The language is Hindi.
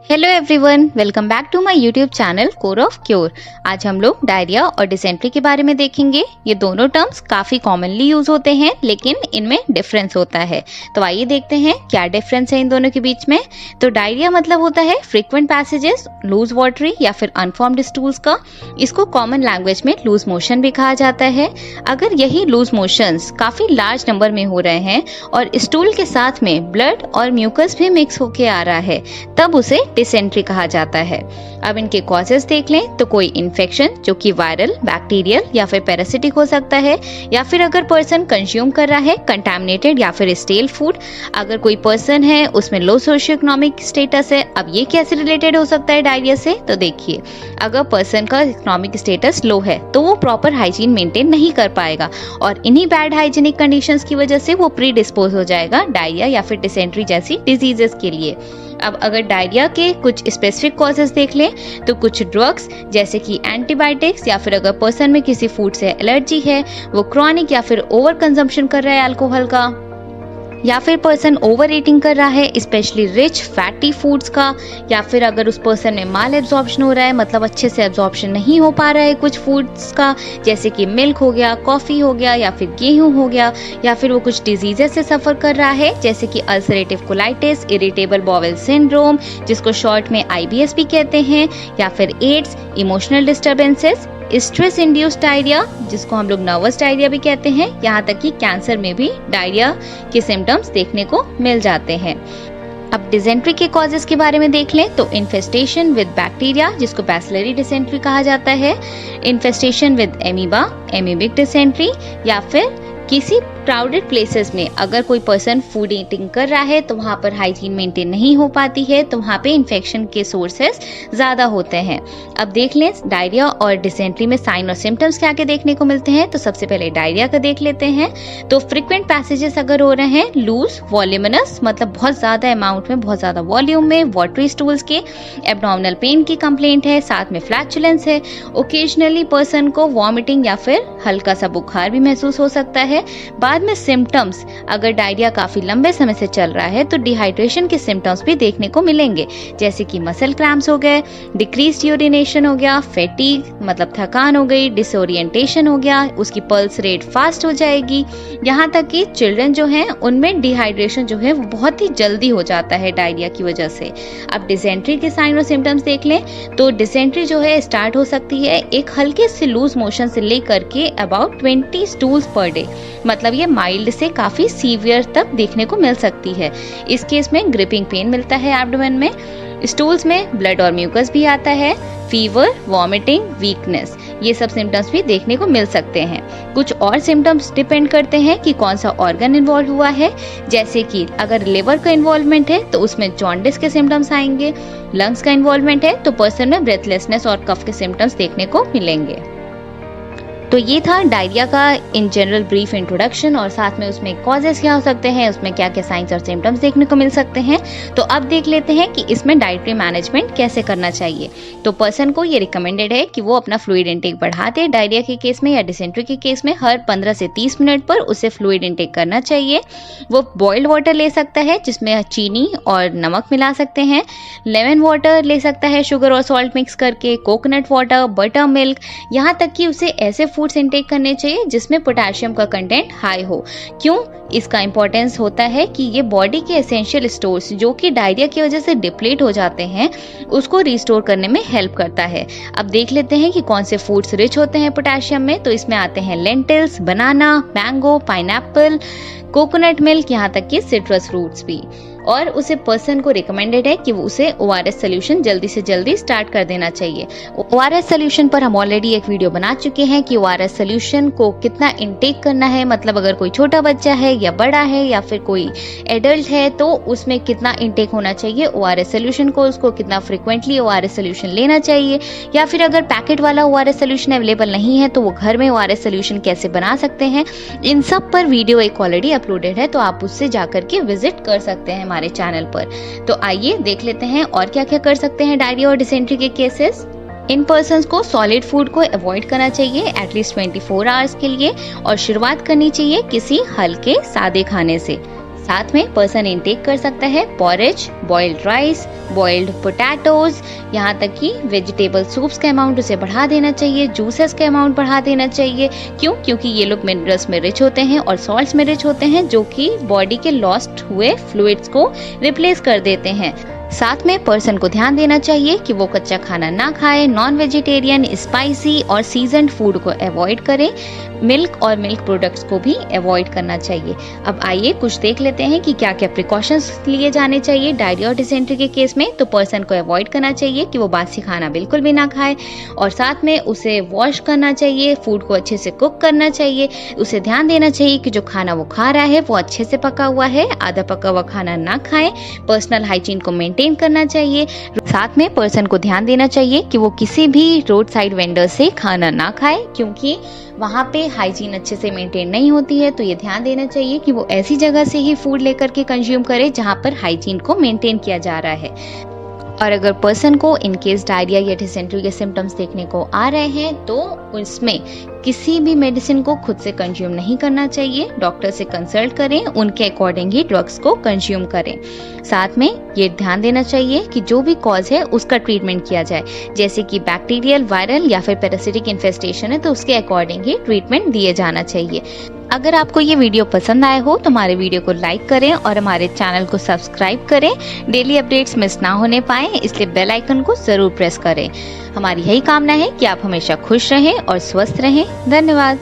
Hello everyone, welcome back to my YouTube channel core of cure. आज हम लोग डायरिया और डिसेंट्री के बारे में देखेंगे। ये दोनों टर्म्स काफ़ी कॉमनली यूज होते हैं, लेकिन इनमें डिफरेंस होता है। तो आइए देखते हैं क्या डिफरेंस है इन दोनों के बीच में। तो डायरिया मतलब होता है फ्रीक्वेंट पैसेजेस, लूज वाटरी या फिर अनफॉर्म्ड स्टूल्स का। इसको कॉमन लैंग्वेज में लूज मोशन भी कहा जाता है। अगर यही लूज मोशंस काफ़ी लार्ज नंबर में हो रहे हैं और स्टूल के साथ में ब्लड और म्यूकस भी मिक्स होके आ रहा है, तब उसे डिसेंट्री कहा जाता है। अब इनके कॉजेस देख लें तो कोई इन्फेक्शन जो कि वायरल, बैक्टीरियल या फिर पैरासिटिक हो सकता है, या फिर अगर पर्सन कंज्यूम कर रहा है कंटामिनेटेड या फिर स्टेल फूड। अगर कोई पर्सन है उसमें लो सोशियो इकोनॉमिक स्टेटस है। अब ये कैसे रिलेटेड हो सकता है डायरिया से? तो देखिए, अगर पर्सन का इकोनॉमिक स्टेटस लो है तो वो प्रॉपर हाइजीन मेंटेन नहीं कर पाएगा और इन्हीं बैड हाइजीनिक कंडीशंस की वजह से वो प्री डिस्पोज हो जाएगा डायरिया या फिर डिसेंट्री जैसी डिजीजेस के लिए। अब अगर डायरिया के कुछ स्पेसिफिक कॉजेस देख लें तो कुछ ड्रग्स जैसे कि एंटीबायोटिक्स, या फिर अगर पर्सन में किसी फूड से एलर्जी है, वो क्रॉनिक या फिर ओवर कंजम्पशन कर रहा है अल्कोहल का, या फिर पर्सन ओवर ईटिंग कर रहा है स्पेशली रिच फैटी फूड्स का, या फिर अगर उस पर्सन में माल एब्जॉर्प्शन हो रहा है, मतलब अच्छे से एब्जॉर्प्शन नहीं हो पा रहा है कुछ फूड्स का, जैसे कि मिल्क हो गया, कॉफी हो गया, या फिर गेहूं हो गया, या फिर वो कुछ डिजीजेस से सफर कर रहा है जैसे कि ulcerative colitis, irritable bowel syndrome जिसको शॉर्ट में IBS भी कहते हैं, या फिर AIDS, emotional disturbances, stress induced diarrhoea जिसको हम लोग नर्वस डायरिया भी कहते हैं, यहाँ तक कि कैंसर में भी डायरिया के सिम्टम्स देखने को मिल जाते हैं। अब डिसेंट्री के कॉजेस के बारे में देख लें तो इन्फेस्टेशन विद बैक्टीरिया जिसको बैसिलरी डिसेंट्री कहा जाता है, infestation with amoeba, amoebic dysentery, या फिर किसी क्राउडेड प्लेसेस में अगर कोई पर्सन फूड ईटिंग कर रहा है तो वहाँ पर हाइजीन मेंटेन नहीं हो पाती है, तो वहाँ पे इन्फेक्शन के सोर्सेस ज़्यादा होते हैं। अब देख लें डायरिया और डिसेंट्री में साइन और सिम्टम्स क्या क्या देखने को मिलते हैं। तो सबसे पहले डायरिया का देख लेते हैं। तो फ्रिक्वेंट पैसेजेस अगर हो रहे हैं, लूज वॉल्यूमिनस मतलब बहुत ज़्यादा अमाउंट में, बहुत ज़्यादा वॉल्यूम में, वाटरी स्टूल्स के, एब्डोमिनल पेन की कंप्लेंट है, साथ में फ्लैचुलेंस है, ओकेजनली पर्सन को वॉमिटिंग या फिर हल्का सा बुखार भी महसूस हो सकता है। बाद में सिम्टम्स, अगर डायरिया काफी लंबे समय से चल रहा है तो डिहाइड्रेशन के सिम्टम्स भी देखने को मिलेंगे, जैसे कि मसल क्रैम्प्स हो गए, डिक्रीज्ड यूरिनेशन हो गया, फैटीग मतलब थकान हो गई, डिसोरिएंटेशन हो गया, उसकी पल्स रेट फास्ट हो जाएगी। यहाँ तक कि चिल्ड्रन जो हैं उनमें डिहाइड्रेशन जो है वो बहुत ही जल्दी हो जाता है डायरिया की वजह से। अब डिसेंट्री के साइन और सिम्टम्स देख लें तो डिसेंट्री जो है स्टार्ट हो सकती है एक हल्के से लूज मोशन से लेकर के अबाउट 20 स्टूल्स पर डे, मतलब ये माइल्ड से काफी सीवियर तक देखने को मिल सकती है। इस केस में ग्रिपिंग पेन मिलता है एब्डोमेन में, स्टूल्स में ब्लड और म्यूकस भी आता है, फीवर, वॉमिटिंग, वीकनेस, ये सब सिम्टम्स भी देखने को मिल सकते हैं। कुछ और सिम्टम्स डिपेंड करते हैं कि कौन सा ऑर्गन इन्वॉल्व हुआ है, जैसे कि अगर लिवर का इन्वॉल्वमेंट है तो उसमें जॉन्डिस के सिम्टम्स आएंगे, लंग्स का इन्वॉल्वमेंट है तो पर्सन में ब्रेथलेसनेस और कफ के सिम्टम्स देखने को मिलेंगे। तो ये था डायरिया का इन जनरल ब्रीफ इंट्रोडक्शन, और साथ में उसमें कॉजेस क्या हो सकते हैं, उसमें क्या क्या साइंस और सिम्टम्स देखने को मिल सकते हैं। तो अब देख लेते हैं कि इसमें डाइटरी मैनेजमेंट कैसे करना चाहिए। तो पर्सन को ये रिकमेंडेड है कि वो अपना फ्लूइड इंटेक बढ़ा दे। डायरिया के केस में या डिसेंट्री के केस में हर 15 से 30 मिनट पर उसे फ्लूइड इंटेक करना चाहिए। वो बॉइल्ड वाटर ले सकता है जिसमें चीनी और नमक मिला सकते हैं, लेमन वाटर ले सकता है शुगर और सॉल्ट मिक्स करके, कोकोनट वाटर, बटर मिल्क, यहाँ तक कि उसे ऐसे फूड्स इंटेक करने चाहिए जिसमें पोटेशियम का कंटेंट हाई हो। क्यों? इसका इंपॉर्टेंस होता है कि ये बॉडी के एसेंशियल स्टोर्स जो कि डायरिया की वजह से डिप्लीट हो जाते हैं उसको रिस्टोर करने में हेल्प करता है। अब देख लेते हैं कि कौन से फूड्स रिच होते हैं पोटेशियम में। तो इसमें आते हैं लेंटिल्स, बनाना, मैंगो, पाइनएप्पल, कोकोनट मिल्क, यहाँ तक कि सिट्रस फ्रूट्स भी। और उसे पर्सन को रिकमेंडेड है कि वो उसे ORS सोल्यूशन जल्दी से जल्दी स्टार्ट कर देना चाहिए। ORS सोल्यूशन पर हम ऑलरेडी एक वीडियो बना चुके हैं कि ORS सोल्यूशन को कितना इंटेक करना है, मतलब अगर कोई छोटा बच्चा है या बड़ा है या फिर कोई एडल्ट है तो उसमें कितना इंटेक होना चाहिए ORS सोल्यूशन को, उसको कितना फ्रिक्वेंटली ORS सोल्यूशन लेना चाहिए, या फिर अगर पैकेट वाला ORS सोल्यूशन अवेलेबल नहीं है तो वो घर में ORS सोल्यूशन कैसे बना सकते हैं। इन सब पर वीडियो एक ऑलरेडी अपलोडेड है, तो आप उससे जाकर के विजिट कर सकते हैं हमारे चैनल पर। तो आइए देख लेते हैं और क्या क्या कर सकते हैं डायरिया और डिसेंट्री के केसेस। इन पर्सन्स को सॉलिड फूड को अवॉइड करना चाहिए एटलीस्ट 24 आवर्स के लिए, और शुरुआत करनी चाहिए किसी हल्के सादे खाने से। साथ में पर्सन इनटेक कर सकता है porridge, boiled rice, boiled potatoes, यहाँ तक कि वेजिटेबल सूप्स का अमाउंट उसे बढ़ा देना चाहिए, जूसेस का अमाउंट बढ़ा देना चाहिए। क्यों? क्योंकि ये लोग मिनरल्स में रिच होते हैं और सॉल्ट्स में रिच होते हैं, जो कि बॉडी के लॉस्ट हुए फ्लूइड्स को रिप्लेस कर देते हैं। साथ में पर्सन को ध्यान देना चाहिए कि वो कच्चा खाना ना खाए, नॉन वेजिटेरियन, स्पाइसी और सीजन्ड फूड को अवॉइड करें, मिल्क और मिल्क प्रोडक्ट्स को भी अवॉइड करना चाहिए। अब आइए कुछ देख लेते हैं कि क्या क्या प्रिकॉशंस लिए जाने चाहिए डायरिया और डिसेंट्री के केस में। तो पर्सन को अवॉइड करना चाहिए कि वो बासी खाना बिल्कुल भी ना खाए और साथ में उसे वॉश करना चाहिए, फूड को अच्छे से कुक करना चाहिए, उसे ध्यान देना चाहिए कि जो खाना वो खा रहा है वो अच्छे से पका हुआ है, आधा पका हुआ खाना ना खाएं, पर्सनल हाइजीन को मेंटेन करना चाहिए। साथ में पर्सन को ध्यान देना चाहिए कि वो किसी भी रोड साइड वेंडर से खाना ना खाए, क्योंकि वहाँ पे हाइजीन अच्छे से मेंटेन नहीं होती है। तो ये ध्यान देना चाहिए कि वो ऐसी जगह से ही फूड लेकर के कंज्यूम करे जहाँ पर हाइजीन को मेंटेन किया जा रहा है। और अगर पर्सन को इन केस डायरिया या डिसेंट्री के सिम्टम्स देखने को आ रहे हैं तो उसमें किसी भी मेडिसिन को खुद से कंज्यूम नहीं करना चाहिए, डॉक्टर से कंसल्ट करें, उनके अकॉर्डिंग ही ड्रग्स को कंज्यूम करें। साथ में ये ध्यान देना चाहिए कि जो भी कॉज है उसका ट्रीटमेंट किया जाए, जैसे कि बैक्टीरियल, वायरल या फिर पैरासिटिक इन्फेस्टेशन है तो उसके अकॉर्डिंग ही ट्रीटमेंट दिए जाना चाहिए। अगर आपको ये वीडियो पसंद आए हो तो हमारे वीडियो को लाइक करें और हमारे चैनल को सब्सक्राइब करें। डेली अपडेट्स मिस ना होने पाए इसलिए बेल आइकन को जरूर प्रेस करें। हमारी यही कामना है कि आप हमेशा खुश रहें और स्वस्थ रहें। धन्यवाद।